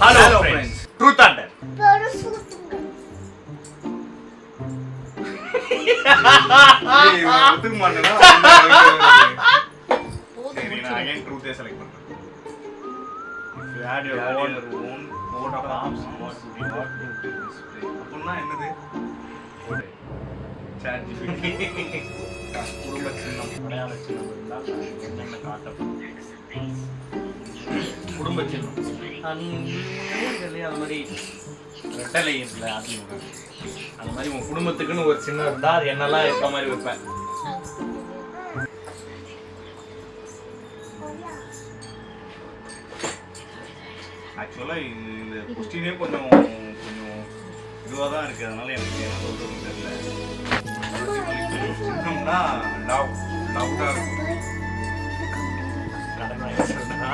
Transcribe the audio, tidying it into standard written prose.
Hello friends. Truth Thunder. ஒத்துக்க மாட்டேனா சரி நான் again truth select பண்றேன். If you had your own coat of arms, what would you display? அப்படினா என்னது? கோட். Chat GPT. குடும்ப சின்னம் அடையாள சின்னம் இருந்தா என்னென்ன காட்டணும்? குடும்ப சின்னம். அது மாதிரி ரெட்டலை இருக்குல்ல அதிமுக அந்த மாதிரி உன் குடும்பத்துக்குன்னு ஒரு சின்னம் இருந்தா அது என்னெல்லாம் இருக்க மாதிரி வைப்பேன். ஆக்சுவலா இந்த கொஸ்டினே கொஞ்சம் இதுவாக தான் இருக்கு, அதனால எனக்கு என்ன சொல்றதுன்னு தெரியல. சின்னம்னா லவ்டா இருக்கும். கடமை சொன்னா